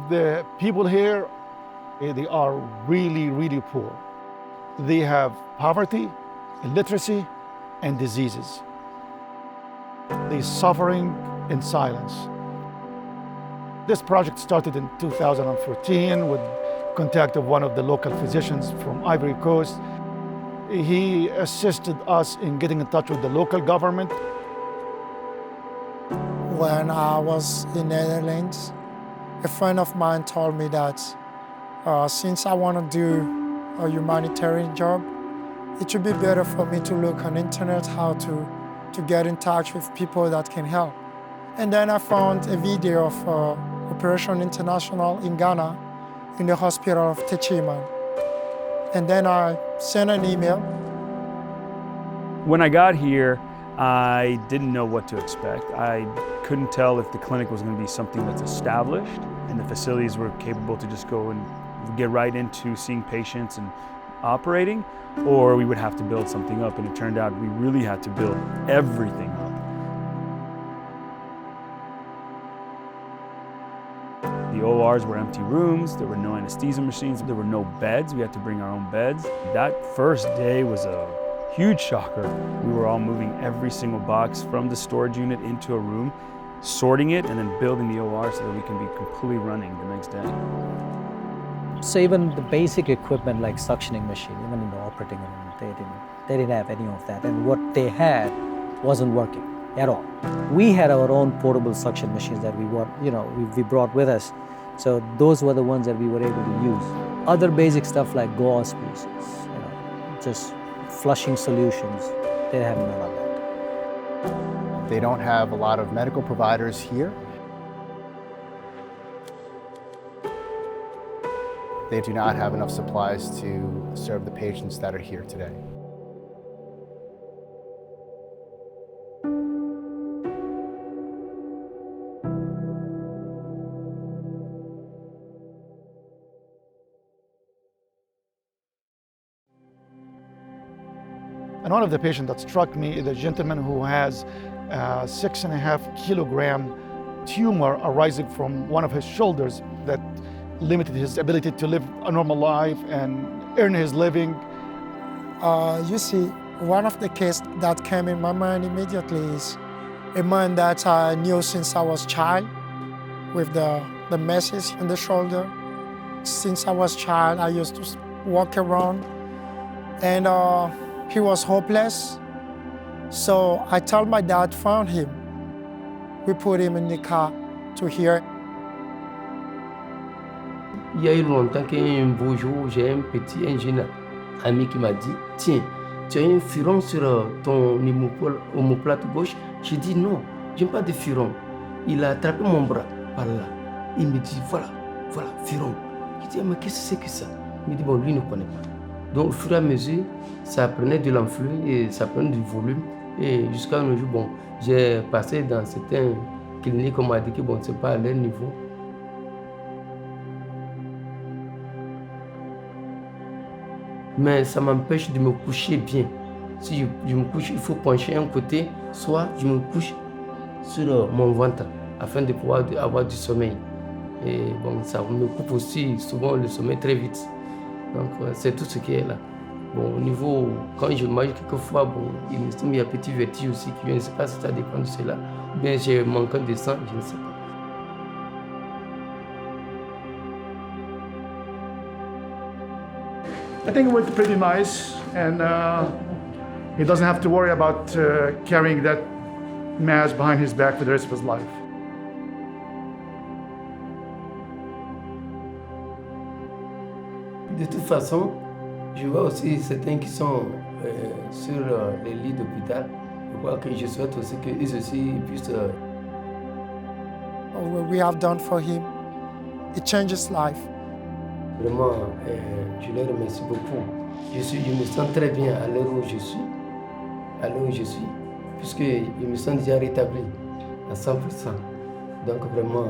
The people here, they are really, really poor. They have poverty, illiteracy, and diseases. They're suffering in silence. This project started in 2014 with contact of one of the local physicians from Ivory Coast. He assisted us in getting in touch with the local government. When I was in Netherlands, a friend of mine told me that since I want to do a humanitarian job, it would be better for me to look on internet how to get in touch with people that can help. And then I found a video of Operation International in Ghana in the hospital of Techiman. And then I sent an email. When I got here, I didn't know what to expect. I couldn't tell if the clinic was going to be something that's established and the facilities were capable to just go and get right into seeing patients and operating, or we would have to build something up. And it turned out we really had to build everything up. The ORs were empty rooms, there were no anesthesia machines, there were no beds, we had to bring our own beds. That first day was a huge shocker. We were all moving every single box from the storage unit into a room, sorting it, and then building the OR so that we can be completely running the next day. So even the basic equipment like suctioning machine, even in the operating room, they didn't have any of that. And what they had wasn't working at all. We had our own portable suction machines that we brought with us. So those were the ones that we were able to use. Other basic stuff like gauze pieces, just flushing solutions, they have none of that. They don't have a lot of medical providers here. They do not have enough supplies to serve the patients that are here today. And one of the patients that struck me is a gentleman who has a 6.5 kilogram tumor arising from one of his shoulders that limited his ability to live a normal life and earn his living. You see, one of the cases that came in my mind immediately is a man that I knew since I was a child with the meshes in the shoulder. Since I was a child, I used to walk around and he was hopeless. So I told my dad, found him. We put him in the car to here. Il y a eu longtemps qu'un beau jour, j'ai un petit jeune ami qui m'a dit, tiens, tu as un furon sur ton omoplate gauche. J'ai dit non, je n'ai pas de furon. Il a attrapé mon bras par là. Il me dit, voilà, furon. Je dis, mais qu'est-ce que c'est que ça? Il me dit, bon, lui ne connaît pas. Donc au fur et à mesure, ça prenait de l'ampleur et ça prenait du volume. Et jusqu'à un jour, bon, j'ai passé dans certaines cliniques, on m'a dit que bon, c'est pas à leur niveau. Mais ça m'empêche de me coucher bien. Si je me couche, il faut pencher un côté, soit je me couche sur mon ventre afin de pouvoir avoir du sommeil. Et bon, ça me coupe aussi souvent le sommeil très vite. Donc c'est tout ce qui est là. Bon, au niveau, quand je mange quelquefois, bon, il me semble qu'il y a un petit vertige aussi, je ne sais pas si ça dépend de cela. Ou bien j'ai manqué de sang, je ne sais pas. I think it went pretty nice, and he doesn't have to worry about carrying that mass behind his back for the rest of his life. De toute façon, je vois aussi certains qui sont sur les lits d'hôpital. Je crois que je souhaite aussi qu'ils aussi puissent. What we have done for him, it changes life. Vraiment, je les remercie beaucoup. Je me sens très bien à l'heure où je suis, puisque je me sens déjà rétabli à 100%. Donc vraiment,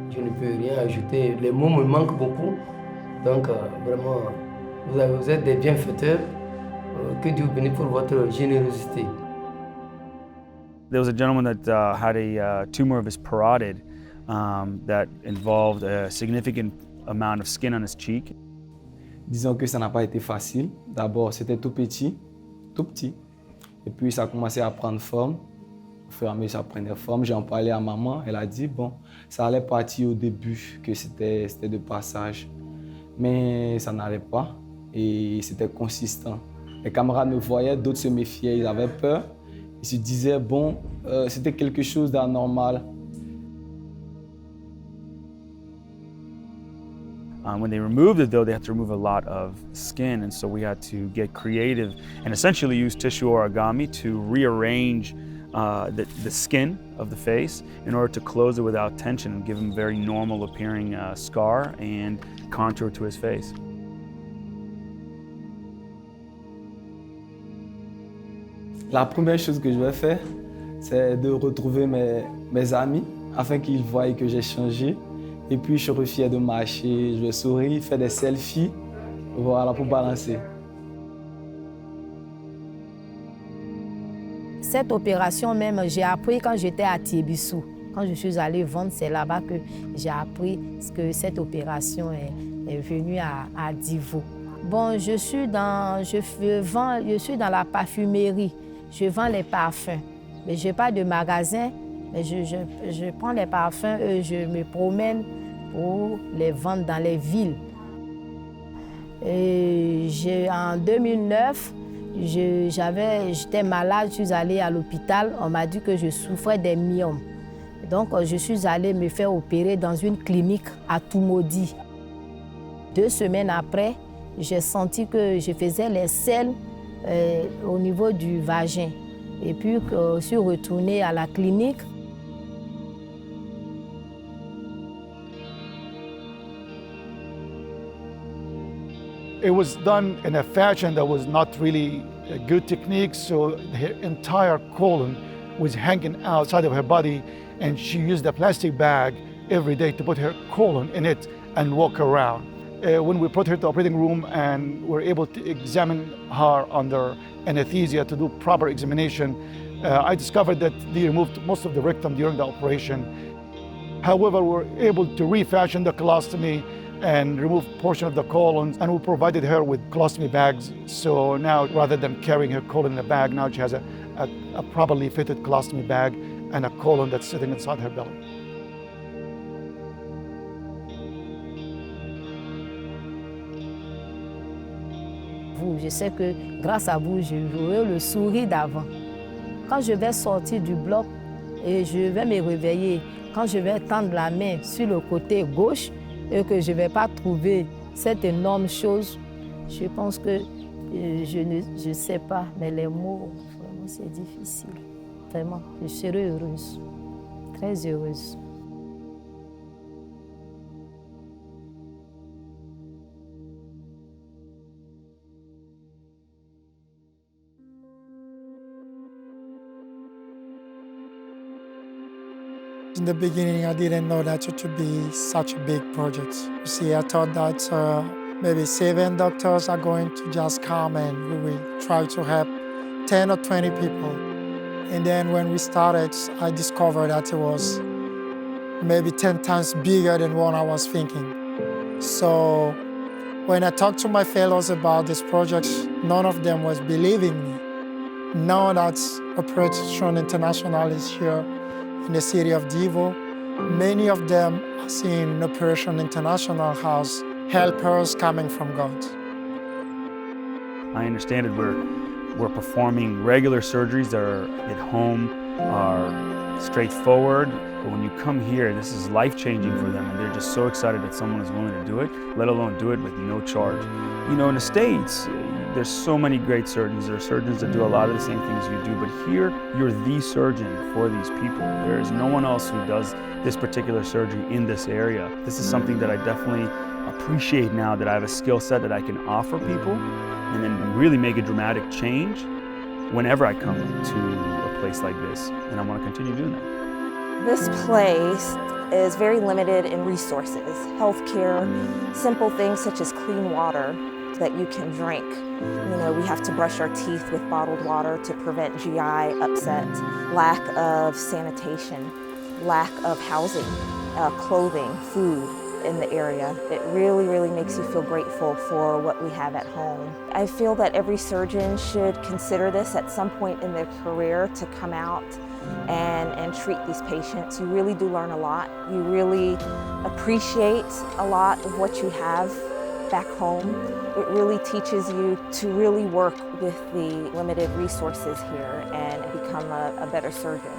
je ne peux rien ajouter. Les mots me manquent beaucoup. Donc vraiment, vous êtes des bienfaiteurs. Que Dieu bénisse pour votre générosité. There was a gentleman that had a tumor of his parotid that involved a significant amount of skin on his cheek. Disons que ça n'a pas été facile. D'abord, c'était tout petit. Et puis, ça a commencé à prendre forme. Au fur et à mesure, ça prenait forme. J'ai en parlé à maman. Elle a dit, bon, ça allait partir au début, que c'était de passage. Mais ça n'allait pas. Et c'était consistant. Les camarades me voyaient, d'autres se méfiaient, ils avaient peur. Ils se disaient, bon, c'était quelque chose d'anormal. When they removed it, though, they had to remove a lot of skin, and so we had to get creative and essentially use tissue origami to rearrange the skin of the face in order to close it without tension and give him a very normal appearing scar and contour to his face. La première chose que je vais faire, c'est de retrouver mes amis afin qu'ils voient que j'ai changé. Et puis je serai fier de marcher, je vais sourire, faire des selfies, voilà, pour balancer. Cette opération même, j'ai appris quand j'étais à Tiebissou. Quand je suis allée vendre, c'est là-bas que j'ai appris que cette opération est venue à Divo. Bon, je suis dans la parfumerie. Je vends les parfums. Mais je n'ai pas de magasin, mais je prends les parfums et je me promène pour les vendre dans les villes. Et en 2009, j'étais malade, je suis allée à l'hôpital. On m'a dit que je souffrais des myomes. Donc, je suis allée me faire opérer dans une clinique à Toumaudi. 2 semaines après, j'ai senti que je faisais les selles au niveau du vagin. Et puis, je suis retournée à la clinique. It was done in a fashion that was not really a good technique, so her entire colon was hanging outside of her body, and she used a plastic bag every day to put her colon in it and walk around. When we put her to the operating room and were able to examine her under anesthesia to do proper examination, I discovered that they removed most of the rectum during the operation. However, we were able to refashion the colostomy and remove portion of the colon, and we provided her with colostomy bags. So now, rather than carrying her colon in a bag, now she has a properly fitted colostomy bag and a colon that's sitting inside her belly. Je sais que grâce à vous, j'aurai le sourire d'avant. Quand je vais sortir du bloc et je vais me réveiller, quand je vais tendre la main sur le côté gauche et que je ne vais pas trouver cette énorme chose, je pense que je ne sais pas, mais les mots, vraiment, c'est difficile. Vraiment, je serai heureuse, très heureuse. In the beginning, I didn't know that it would be such a big project. You see, I thought that maybe 7 doctors are going to just come and we will try to help 10 or 20 people. And then when we started, I discovered that it was maybe 10 times bigger than what I was thinking. So when I talked to my fellows about this project, none of them was believing me. Now that Operation International is here in the city of Divo, many of them are seeing Operation International as helpers coming from God. I understand that we're performing regular surgeries that are at home, are straightforward, but when you come here, this is life-changing for them, and they're just so excited that someone is willing to do it, let alone do it with no charge. You know, in the States, there's so many great surgeons. There are surgeons that do a lot of the same things you do, but here, you're the surgeon for these people. There is no one else who does this particular surgery in this area. This is something that I definitely appreciate now, that I have a skill set that I can offer people and then really make a dramatic change whenever I come to a place like this, and I want to continue doing that. This place is very limited in resources, healthcare, simple things such as clean water that you can drink. You know, we have to brush our teeth with bottled water to prevent GI upset, lack of sanitation, lack of housing. clothing, food in the area. It really, really makes you feel grateful for what we have at home. I feel that every surgeon should consider this at some point in their career to come out and treat these patients. You really do learn a lot. You really appreciate a lot of what you have back home. It really teaches you to really work with the limited resources here and become a better surgeon.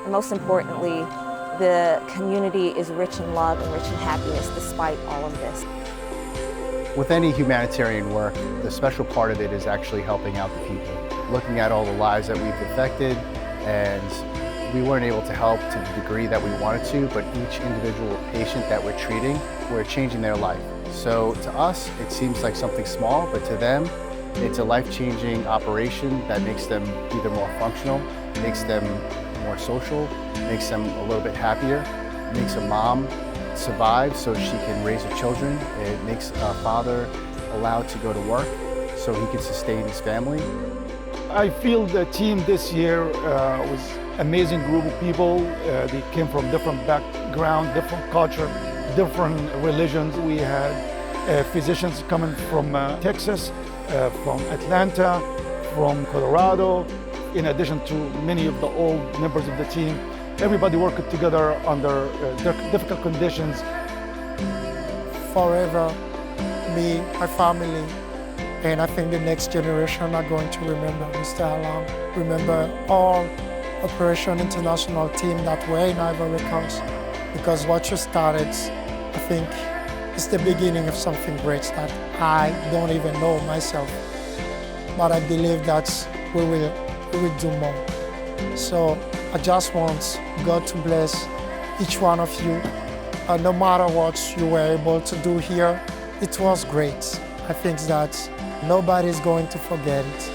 And most importantly, the community is rich in love and rich in happiness despite all of this. With any humanitarian work, the special part of it is actually helping out the people, looking at all the lives that we've affected, and we weren't able to help to the degree that we wanted to, but each individual patient that we're treating, we're changing their life. So to us, it seems like something small, but to them, it's a life-changing operation that makes them either more functional, makes them more social, makes them a little bit happier, makes a mom survive so she can raise her children. It makes a father allowed to go to work so he can sustain his family. I feel the team this year was amazing group of people. They came from different background, different culture, different religions. We had physicians coming from Texas, from Atlanta, from Colorado, in addition to many of the old members of the team. Everybody worked together under difficult conditions. Forever, me, my family, and I think the next generation are going to remember Mr. Alam, remember all Operation International team that were in Ivory Coast, because what you started, I think, is the beginning of something great that I don't even know myself. But I believe that we will do more. So I just want God to bless each one of you. No matter what you were able to do here, it was great. I think that nobody's going to forget it.